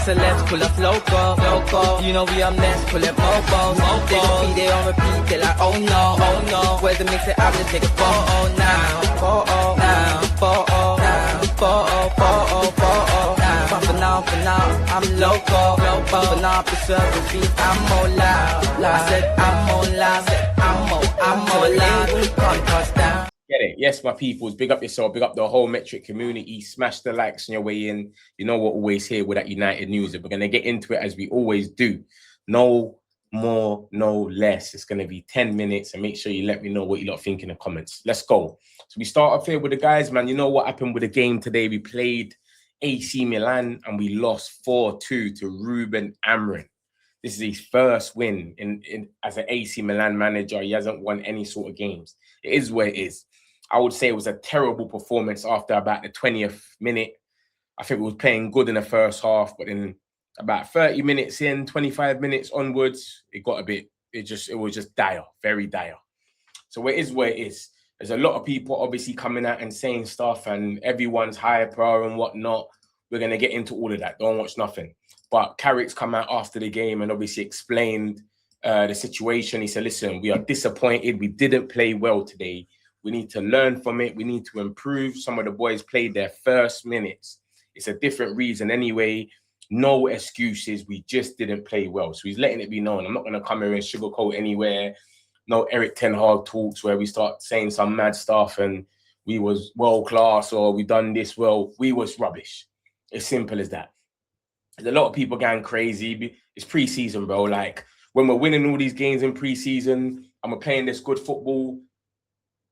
celebs, pull up loco. You know we are next, pull up mobos. They gon' be there on repeat, they like, oh no. Where's the mix it out, let's take a photo now. But for now, I'm loco. For now, preserve the beat, I'm more loud. I said I'm more loud, I'm more loud. Can't touch down. Get it? Yes, my peoples. Big up yourself. Big up the whole Metric community. Smash the likes on your way in. You know we're always here with that United news. We're going to get into it as we always do. No more, no less. It's going to be 10 minutes. And make sure you let me know what you lot think in the comments. Let's go. So we start off here with the guys, man. You know what happened with the game today? We played AC Milan and we lost 4-2 to Ruben Amorim. This is his first win in as an AC Milan manager. He hasn't won any sort of games. It is where it is. I would say it was a terrible performance after about the 20th minute. I think we was playing good in the first half, but in about 30 minutes in, 25 minutes onwards, it got a bit, it was just dire, very dire. So it is where it is. There's a lot of people obviously coming out and saying stuff and everyone's hyper and whatnot. We're going to get into all of that. Don't watch nothing. But Carrick's come out after the game and obviously explained the situation. He said, listen, we are disappointed. We didn't play well today. We need to learn from it. We need to improve. Some of the boys played their first minutes. It's a different reason anyway. No excuses. We just didn't play well. So he's letting it be known. I'm not going to come here and sugarcoat anywhere. No Eric Ten Hag talks where we start saying some mad stuff and we was world class or we done this well. We was rubbish. It's simple as that. There's a lot of people going crazy. It's pre-season, bro. Like when we're winning all these games in pre-season and we're playing this good football,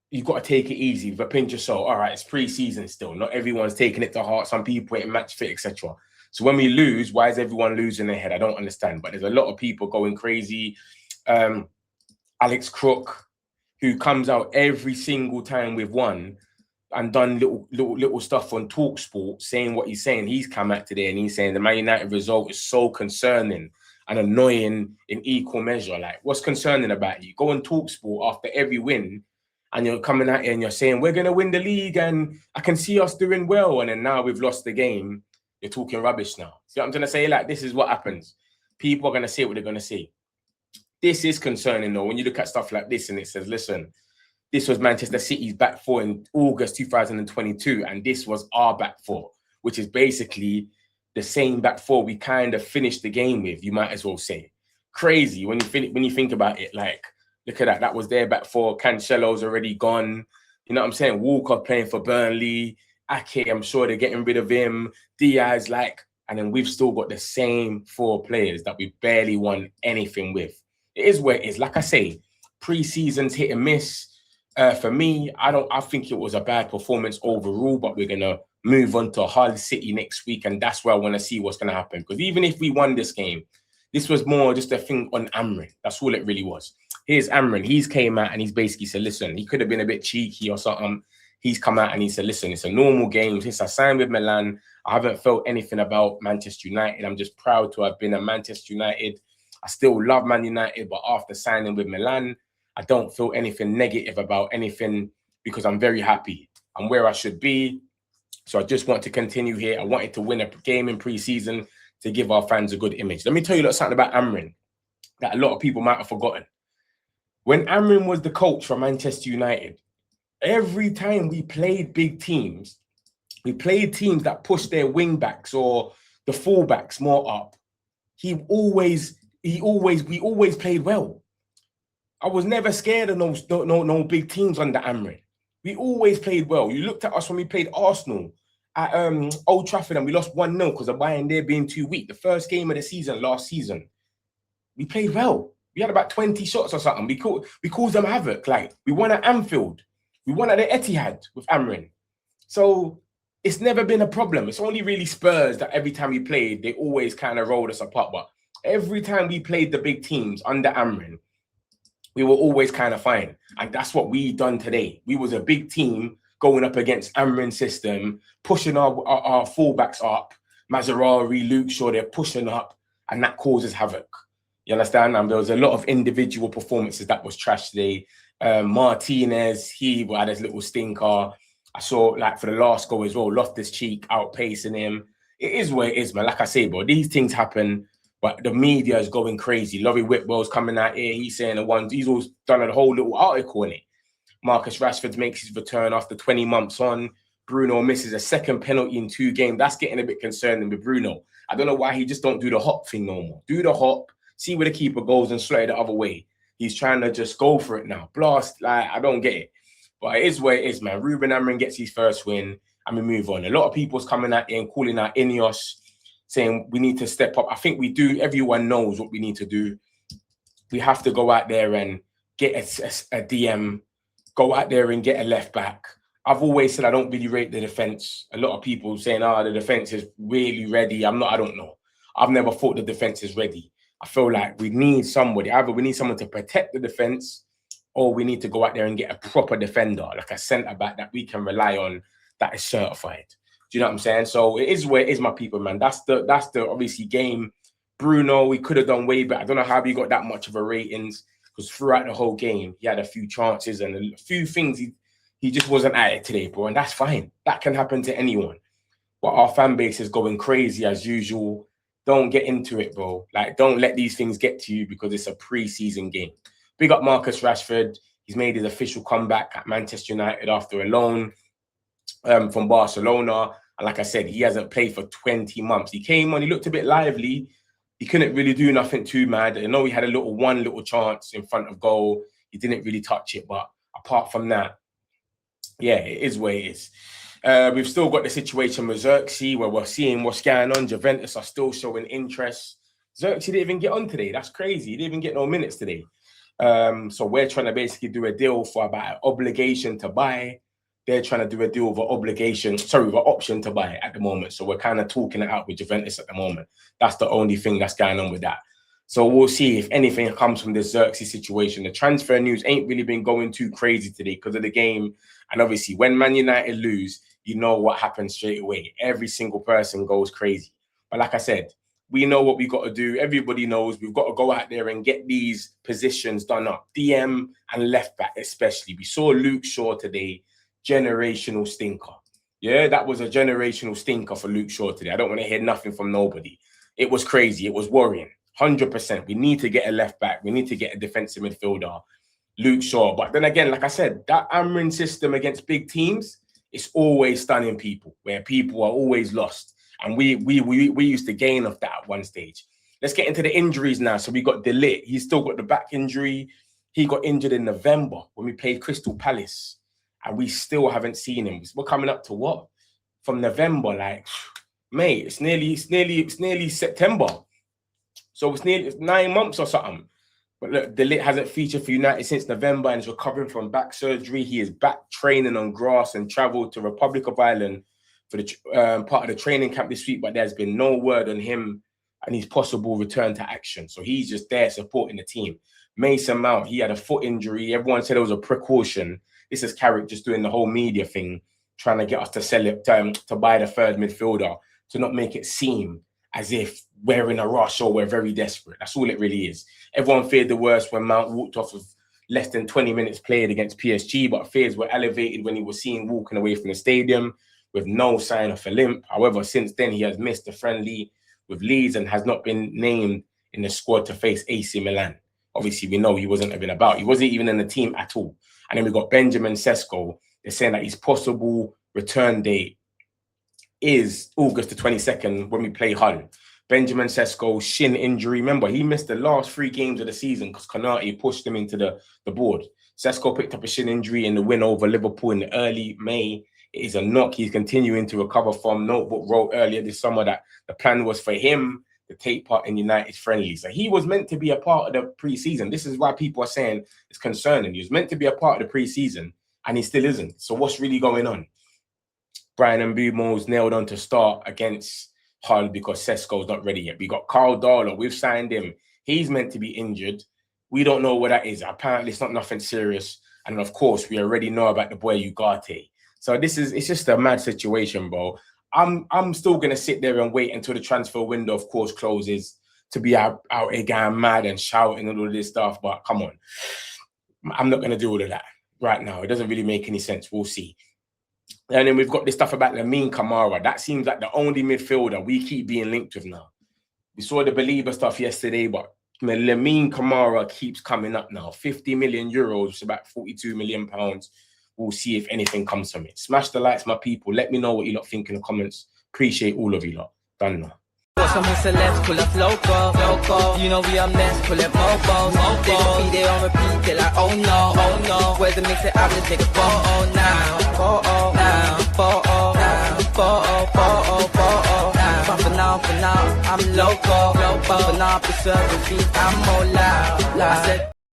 you've got to take it easy with a pinch of salt. All right, it's pre-season still. Not everyone's taking it to heart. Some people ain't match fit, etc. So when we lose, why is everyone losing their head? I don't understand. But there's a lot of people going crazy. Alex Crook, who comes out every single time we've won and done little stuff on TalkSport, saying what he's saying. He's come out today and he's saying the Man United result is so concerning and annoying in equal measure. Like, what's concerning about you? Go on TalkSport after every win and you're coming out here and you're saying, we're going to win the league and I can see us doing well. And then now we've lost the game. You're talking rubbish now. See what I'm trying to say? Like, this is what happens. People are going to say what they're going to say. This is concerning, though, when you look at stuff like this and it says, listen, this was Manchester City's back four in August 2022, and this was our back four, which is basically the same back four we kind of finished the game with, you might as well say. Crazy when you think about it. Like, look at that. That was their back four. Cancelo's already gone. You know what I'm saying? Walker playing for Burnley. Ake, I'm sure they're getting rid of him. Diaz, like, and then we've still got the same four players that we barely won anything with. It is where it is. Like I say, pre-season's hit and miss. For me, I think it was a bad performance overall, but we're going to move on to Hull City next week, and that's where I want to see what's going to happen. Because even if we won this game, this was more just a thing on Amorin. That's all it really was. Here's Amorin. He's came out and he's basically said, listen, he could have been a bit cheeky or something. He's come out and he said, listen, it's a normal game. Since I signed with Milan, I haven't felt anything about Manchester United. I'm just proud to have been at Manchester United. I still love Man United, but after signing with Milan, I don't feel anything negative about anything because I'm very happy. I'm where I should be. So I just want to continue here. I wanted to win a game in pre-season to give our fans a good image. Let me tell you something about Amorin that a lot of people might have forgotten. When Amorin was the coach for Manchester United, every time we played big teams, we played teams that pushed their wing backs or the fullbacks more up. We always played well. I was never scared of no big teams under Amorin. We always played well. You looked at us when we played Arsenal at Old Trafford and we lost 1-0 because of Bayern there being too weak. The first game of the season, last season, we played well. We had about 20 shots or something. We caused them havoc. Like, we won at Anfield. We won at the Etihad with Amorin. So it's never been a problem. It's only really Spurs that every time we played, they always kind of rolled us apart. But every time we played the big teams under Amorin, we were always kind of fine. And that's what we done today. We was a big team going up against Amorin's system, pushing our fullbacks up. Mazarari, Luke Shaw, they're pushing up, and that causes havoc. You understand? And there was a lot of individual performances that was trash today. Martinez, he had his little stinker. I saw, like, for the last goal as well, Loftus-Cheek outpacing him. it is what it is, man. Like I say, bro, these things happen, but the media is going crazy. Laurie Whitwell's coming out here. He's saying he's always done a whole little article in it. Marcus Rashford makes his return after 20 months on. Bruno misses a second penalty in 2 games. That's getting a bit concerning with Bruno. I don't know why he just don't do the hop thing no more. Do the hop, see where the keeper goes and slide the other way. He's trying to just go for it now. Blast, like, I don't get it. But it is what it is, man. Ruben Amorim gets his first win and we move on. A lot of people's coming out here and calling out Ineos, saying we need to step up. I think we do. Everyone knows what we need to do. We have to go out there and get a DM, go out there and get a left back. I've always said I don't really rate the defense. A lot of people saying, the defense is really ready. I don't know. I've never thought the defense is ready. I feel like we need somebody. Either we need someone to protect the defense or we need to go out there and get a proper defender, like a centre-back that we can rely on that is certified. Do you know what I'm saying? So it is where it is, my people, man. That's the obviously game. Bruno, we could have done way better. I don't know how he got that much of a ratings because throughout the whole game, he had a few chances and a few things he just wasn't at it today, bro. And that's fine. That can happen to anyone. But our fan base is going crazy as usual. Don't get into it, bro. Like, don't let these things get to you because it's a pre-season game. Big up Marcus Rashford. He's made his official comeback at Manchester United after a loan from Barcelona. And like I said, he hasn't played for 20 months. He came on, he looked a bit lively. He couldn't really do nothing too mad. I know he had one little chance in front of goal. He didn't really touch it. But apart from that, yeah, it is what it is. We've still got the situation with Xerxes where we're seeing what's going on. Juventus are still showing interest. Xerxes didn't even get on today. That's crazy. He didn't even get no minutes today. So we're trying to basically do a deal for about an obligation to buy. They're trying to do a deal with an option to buy at the moment. So we're kind of talking it out with Juventus at the moment. That's the only thing that's going on with that. So we'll see if anything comes from this Xerxes situation. The transfer news ain't really been going too crazy today because of the game. And obviously, when Man United lose, you know what happens straight away. Every single person goes crazy. But like I said, we know what we got to do. Everybody knows we've got to go out there and get these positions done up. DM and left back especially. We saw Luke Shaw today. Generational stinker. Yeah, that was a generational stinker for Luke Shaw today. I don't want to hear nothing from nobody. It was crazy. It was worrying. 100%. We need to get a left back. We need to get a defensive midfielder. Luke Shaw. But then again, like I said, that Amorin system against big teams, it's always stunning people, where people are always lost. And we used to gain off that at one stage. Let's get into the injuries now. So we got De Ligt. He's still got the back injury. He got injured in November when we played Crystal Palace. And we still haven't seen him. We're coming up to what? From November, like, mate, it's nearly September. So it's 9 months or something. But look, De Ligt hasn't featured for United since November and is recovering from back surgery. He is back training on grass and travelled to Republic of Ireland for the part of the training camp this week. But there's been no word on him and his possible return to action. So he's just there supporting the team. Mason Mount, he had a foot injury. Everyone said it was a precaution. This is Carrick just doing the whole media thing, trying to get us to sell it, to buy the third midfielder, to not make it seem as if we're in a rush or we're very desperate. That's all it really is. Everyone feared the worst when Mount walked off with less than 20 minutes played against PSG, but fears were elevated when he was seen walking away from the stadium with no sign of a limp. However, since then, he has missed the friendly with Leeds and has not been named in the squad to face AC Milan. Obviously, we know he wasn't even about. He wasn't even in the team at all. And then we got Benjamin Sesko. They're saying that his possible return date is August the 22nd when we play Hull. Benjamin Sesko, shin injury. Remember, he missed the last 3 games of the season because Konate pushed him into the board. Sesko picked up a shin injury in the win over Liverpool in early May. It is a knock he's continuing to recover from. Notebook wrote earlier this summer that the plan was for him to take part in United's friendly. So he was meant to be a part of the pre-season. This is why people are saying it's concerning. He was meant to be a part of the pre-season and he still isn't. So what's really going on? Brian Mbeumo's nailed on to start against Hull because Sesko's not ready yet. We got Carl Darlow. We've signed him. He's meant to be injured. We don't know what that is. Apparently, it's not nothing serious. And of course, we already know about the boy Ugarte. So it's just a mad situation, bro. I'm still going to sit there and wait until the transfer window, of course, closes to be out again mad and shouting and all of this stuff. But come on. I'm not going to do all of that right now. It doesn't really make any sense. We'll see. And then we've got this stuff about Lamine Camara. That seems like the only midfielder we keep being linked with now. We saw the Belieber stuff yesterday, but Lamine Camara keeps coming up now. 50 million euros, which is about 42 million pounds. We'll see if anything comes from it. Smash the likes, my people. Let me know what you lot think in the comments. Appreciate all of you lot. Done now. Some celebs pull up loco. You know we are mess, pull up mobos. They gon' be there on repeat, they're like, oh no. Where's the mix it out, let's take a photo now. For now, I'm loco. For now, the service beat, I'm more loud. I said